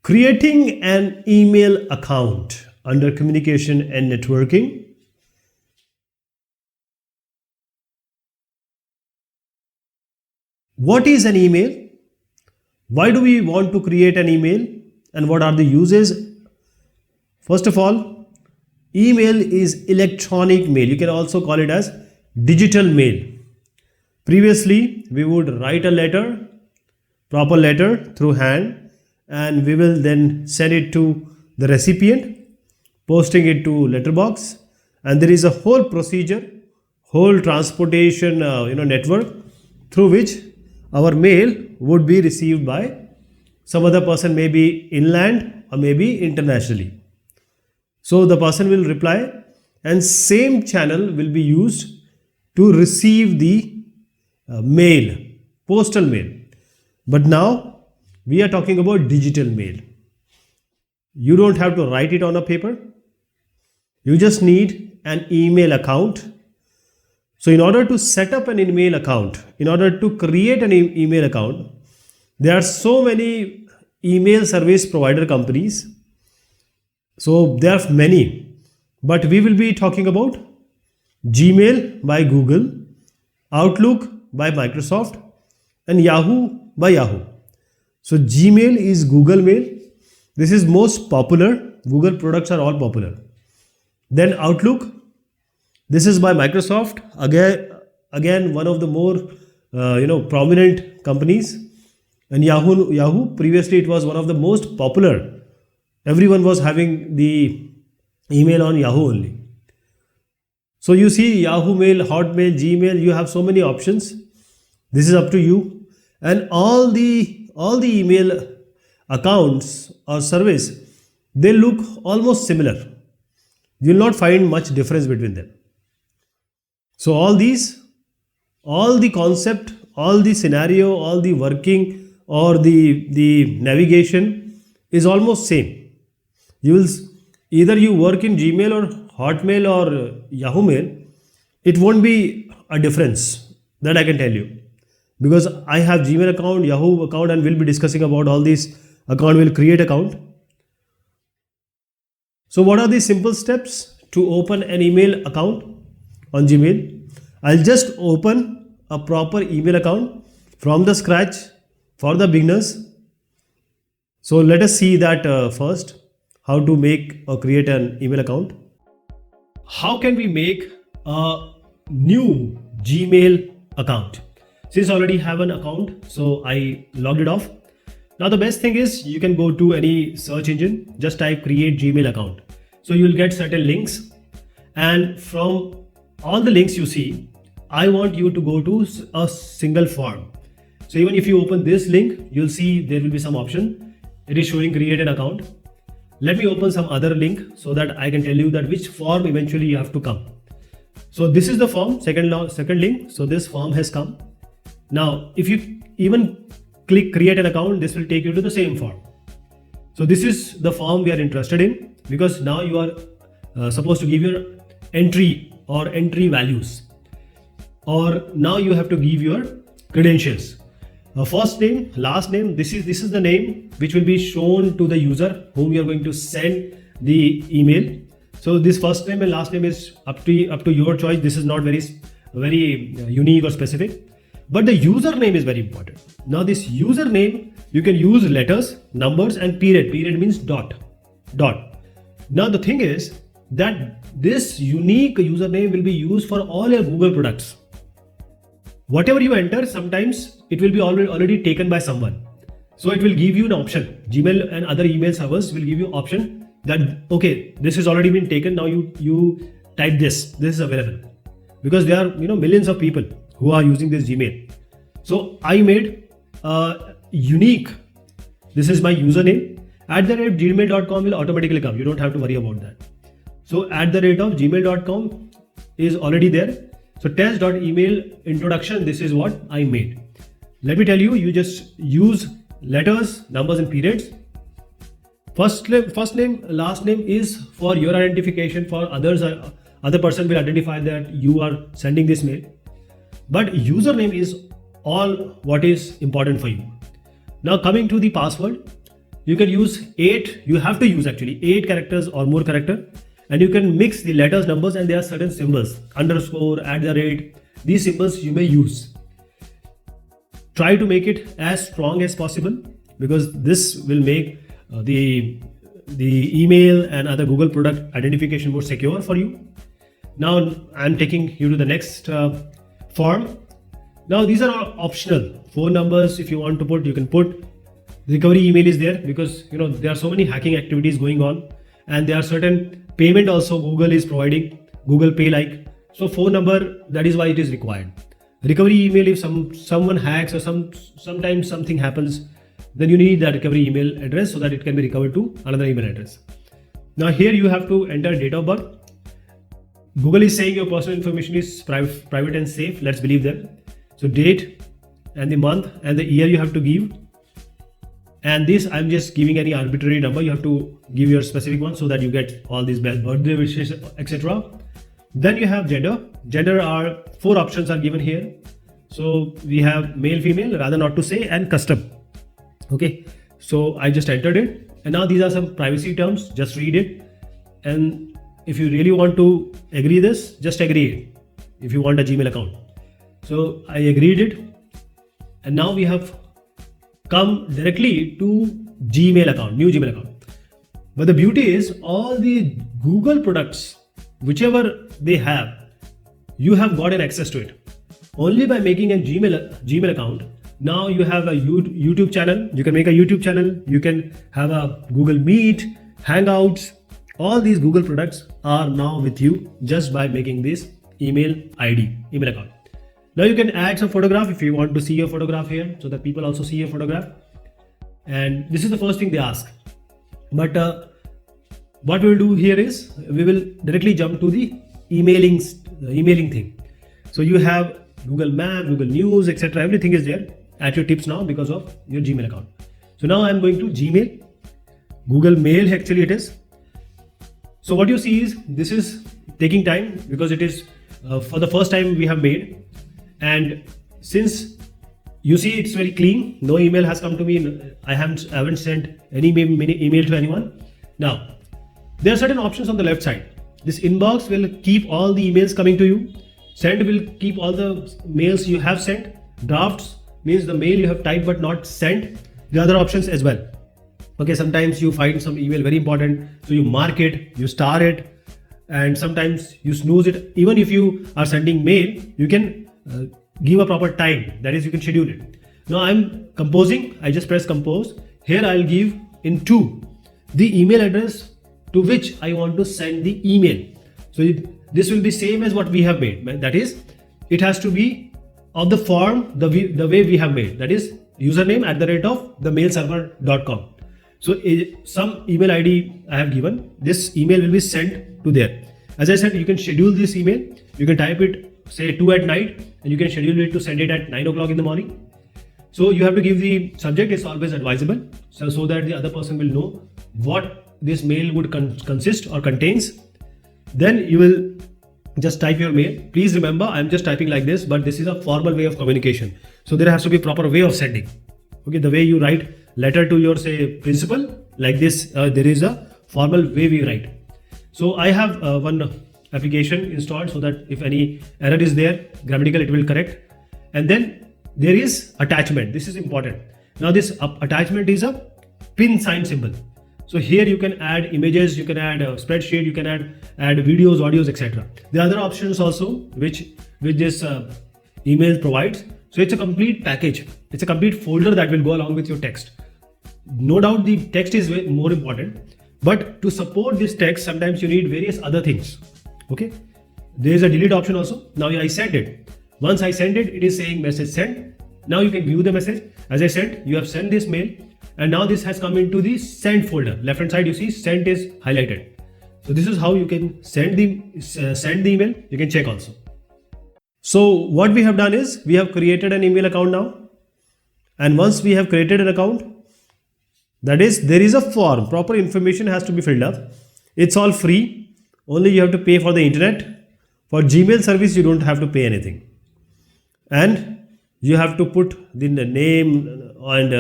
Creating an email account under communication and networking. What is an email? Why do we want to create an email? And what are the uses? First of all, email is electronic mail. You can also call it as digital mail. Previously, we would write a letter, proper letter through hand, and we will then send it to the recipient, posting it to letterbox, and there is a whole procedure, whole transportation network through which our mail would be received by some other person, maybe inland or maybe internationally. So the person will reply, and same channel will be used to receive the mail, postal mail. But now we are talking about digital mail. You don't have to write it on a paper. You just need an email account. So in order to set up an email account, in order to create an email account, there are so many email service provider companies. So there are many, but we will be talking about Gmail by Google, Outlook by Microsoft, and Yahoo by Yahoo. So Gmail is Google Mail. This is most popular. Google products are all popular. Then Outlook. This is by Microsoft. Again one of the more prominent companies. And Yahoo. Previously it was one of the most popular. Everyone was having the email on Yahoo only. So you see Yahoo Mail, Hotmail, Gmail. You have so many options. This is up to you. And all the email accounts or service, they look almost similar. You will not find much difference between them. So all the concept, all the scenario, all the working or the navigation is almost same. You will either you work in Gmail or Hotmail or Yahoo Mail, it won't be a difference, that I can tell you. Because I have Gmail account, Yahoo account, and we'll be discussing about all these account. We'll create account. So what are the simple steps to open an email account on Gmail? I'll just open a proper email account from the scratch for the beginners. So let us see that first, how to make or create an email account. How can we make a new Gmail account? Since I already have an account, so I logged it off. Now the best thing is you can go to any search engine, just type create Gmail account. So you will get certain links, and from all the links you see, I want you to go to a single form. So even if you open this link, you'll see there will be some option. It is showing create an account. Let me open some other link so that I can tell you that which form eventually you have to come. So this is the form, second link. So this form has come. Now, if you even click create an account, this will take you to the same form. So this is the form we are interested in, because now you are supposed to give your entry or entry values, or now you have to give your credentials. First name, last name. This is the name which will be shown to the user whom you are going to send the email. So this first name and last name is up to your choice. This is not very unique or specific. But the username is very important. Now this username, you can use letters, numbers, and period. Period means dot. Now the thing is that this unique username will be used for all your Google products. Whatever you enter, sometimes it will be already taken by someone. So it will give you an option. Gmail and other email servers will give you option that, okay, this has already been taken. Now you type this is available, because there are millions of people who are using this Gmail. So I made a unique, this is my username, @gmail.com will automatically come. You don't have to worry about that. So @gmail.com is already there. So test.email introduction, this is what I made. Let me tell you, you just use letters, numbers, and periods. First name, last name is for your identification. For others, other person will identify that you are sending this mail. But username is all what is important for you. Now coming to the password. you can use 8, you have to use actually 8 characters or more character, and you can mix the letters, numbers, and there are certain symbols, underscore, @, these symbols you may use. Try to make it as strong as possible, because this will make the email and other Google product identification more secure for you. Now I'm taking you to the next form. Now these are all optional. Phone numbers, if you want to put, you can put. Recovery email is there because there are so many hacking activities going on, and there are certain payment also Google is providing, Google Pay like. So phone number, that is why it is required. Recovery email, if someone hacks or sometimes something happens, then you need that recovery email address so that it can be recovered to another email address. Now here you have to enter date of birth. Google is saying your personal information is private and safe. Let's believe them. So date and the month and the year you have to give. And this, I'm just giving any arbitrary number. You have to give your specific one so that you get all these birthday wishes, etc. Then you have gender. Gender are 4 options are given here. So we have male, female, rather not to say, and custom. Okay. So I just entered it. And now these are some privacy terms. Just read it. And if you really want to agree this, just agree it. If you want a Gmail account. So I agreed it. And now we have come directly to Gmail account, new Gmail account. But the beauty is all the Google products, whichever they have, you have gotten access to it. Only by making a Gmail account, now you have a YouTube channel, you can make a YouTube channel, you can have a Google Meet, Hangouts, all these Google products are now with you just by making this email ID, email account. Now you can add some photograph if you want to see your photograph here so that people also see your photograph. And this is the first thing they ask. But what we will do here is we will directly jump to the emailing thing. So you have Google Maps, Google News, etc. Everything is there at your tips now because of your Gmail account. So now I'm going to Gmail, Google Mail actually it is. So what you see is this is taking time because it is for the first time we have made. And since you see it's very clean, no email has come to me, I haven't sent any email to anyone. Now, there are certain options on the left side. This inbox will keep all the emails coming to you. Send will keep all the mails you have sent. Drafts means the mail you have typed but not sent. The other options as well. Okay, sometimes you find some email very important, so you mark it, you star it, and sometimes you snooze it. Even if you are sending mail, you can give a proper time, that is you can schedule it. Now I'm composing, I just press compose. Here I'll give in 2 the email address to which I want to send the email. So this will be same as what we have made, that is it has to be of the form the way we have made, that is username @themailserver.com. So some email ID I have given, this email will be sent to there. As I said, you can schedule this email, you can type it say 2 at night and you can schedule it to send it at 9 o'clock in the morning. So you have to give the subject is always advisable so that the other person will know what this mail would consist or contains. Then you will just type your mail. Please remember, I'm just typing like this, but this is a formal way of communication. So there has to be a proper way of sending. Okay, the way you write letter to your say principal like this, there is a formal way we write. So I have one application installed so that if any error is there, grammatical it will correct. And then there is attachment. This is important. Now this attachment is a pin sign symbol. So here you can add images, you can add a spreadsheet, you can add videos, audios, etc. There are other options also which this email provides. So it's a complete package. It's a complete folder that will go along with your text. No doubt the text is more important, but to support this text, sometimes you need various other things. Okay, there is a delete option also. Now I send it. Once I send it, it is saying message sent. Now you can view the message. As I said, you have sent this mail and now this has come into the sent folder. Left hand side you see sent is highlighted. So this is how you can send the email. You can check also. So what we have done is we have created an email account now. And once we have created an account, that is there is a form, proper information has to be filled up. It's all free. Only you have to pay for the internet. For Gmail service, you don't have to pay anything. And you have to put the name and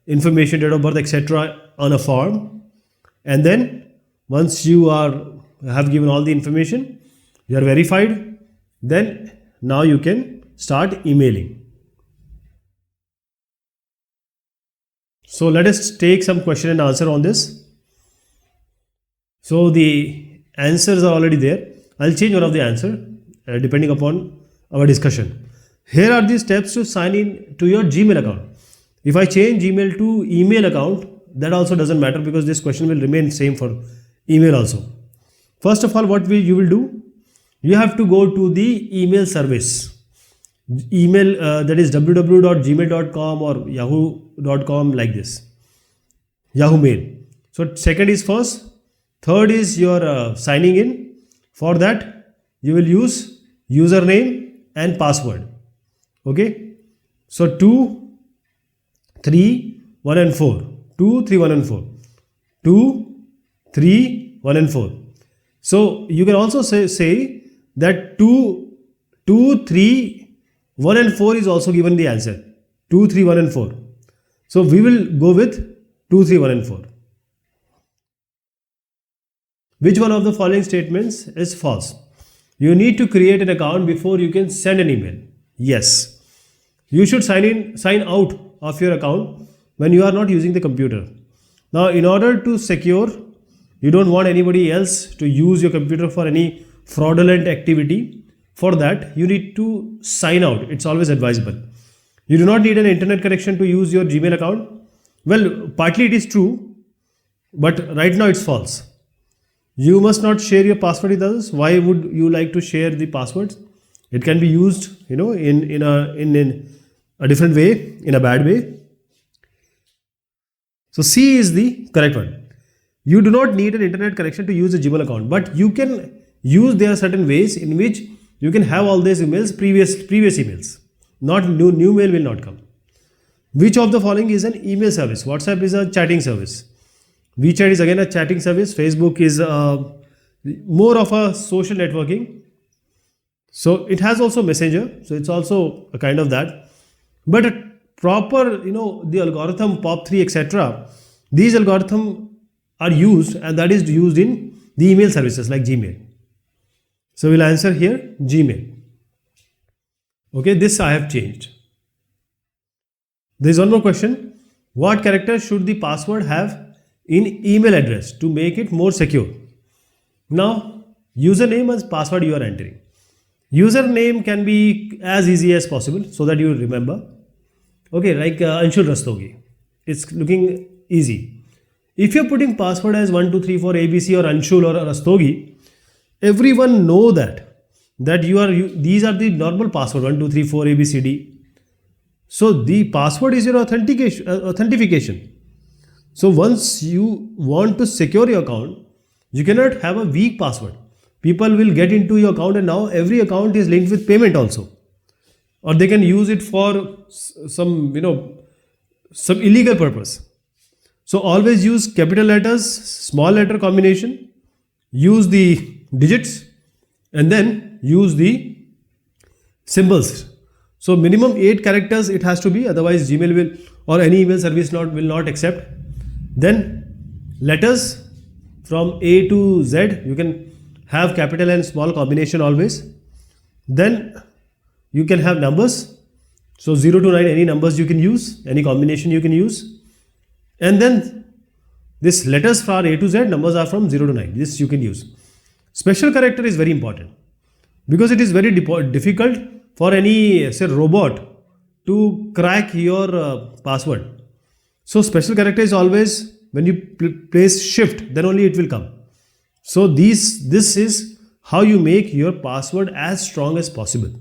information, date of birth, etc. on a form, and then once you have given all the information, you are verified, then now you can start emailing. So let us take some question and answer on this. So the answers are already there. I'll change one of the answer depending upon our discussion. Here are the steps to sign in to your Gmail account. If I change Gmail to email account, that also doesn't matter because this question will remain same for email also. First of all, what you will do, you have to go to the email service. Email that is www.gmail.com or yahoo.com, like this, Yahoo Mail. So second is first, third is your signing in. For that you will use username and password. Okay, so 2 3 1 and 4, 2 3 1 and 4, 2 3 1 and 4. So you can also say that 2 3 1 and 4 is also given the answer, 2 3 1 and 4. So we will go with 2 3 1 and 4. Which one of the following statements is false? You need to create an account before you can send an email. Yes. You should sign out of your account when you are not using the computer. Now, in order to secure, you don't want anybody else to use your computer for any fraudulent activity. For that, you need to sign out. It's always advisable. You do not need an internet connection to use your Gmail account. Well, partly it is true, but right now it's false. You must not share your password with others. Why would you like to share the passwords? It can be used, in a different way, in a bad way. So C is the correct one. You do not need an internet connection to use a Gmail account, but you can use, there are certain ways in which you can have all these emails, previous emails. Not new mail will not come. Which of the following is an email service? WhatsApp is a chatting service. WeChat is again a chatting service. Facebook is more of a social networking. So it has also Messenger. So it's also a kind of that. But a proper, the algorithm POP3, etc. These algorithms are used, and that is used in the email services like Gmail. So we'll answer here Gmail. Okay, this I have changed. There is one more question. What character should the password have in email address to make it more secure? Now, username and password you are entering. Username can be as easy as possible so that you remember. Okay, like Anshul Rastogi. It's looking easy. If you're putting password as 1 2 3 4 ABC or Anshul or Rastogi, everyone know that these are the normal password 1 2 3 4 ABCD. So the password is your authentication. So once you want to secure your account, you cannot have a weak password. People will get into your account, and now every account is linked with payment also, or they can use it for some illegal purpose. So always use capital letters, small letter combination, use the digits, and then use the symbols. So minimum 8 characters it has to be, otherwise Gmail will or any email service will not accept. Then letters from A to Z, you can have capital and small combination always. Then you can have numbers. So 0 to 9, any numbers you can use, any combination you can use. And then this letters for A to Z, numbers are from 0 to 9. This you can use. Special character is very important because it is very difficult for any, say, robot to crack your password. So special character is always when you place shift, then only it will come. So this is how you make your password as strong as possible.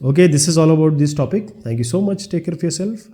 Okay, this is all about this topic. Thank you so much. Take care of yourself.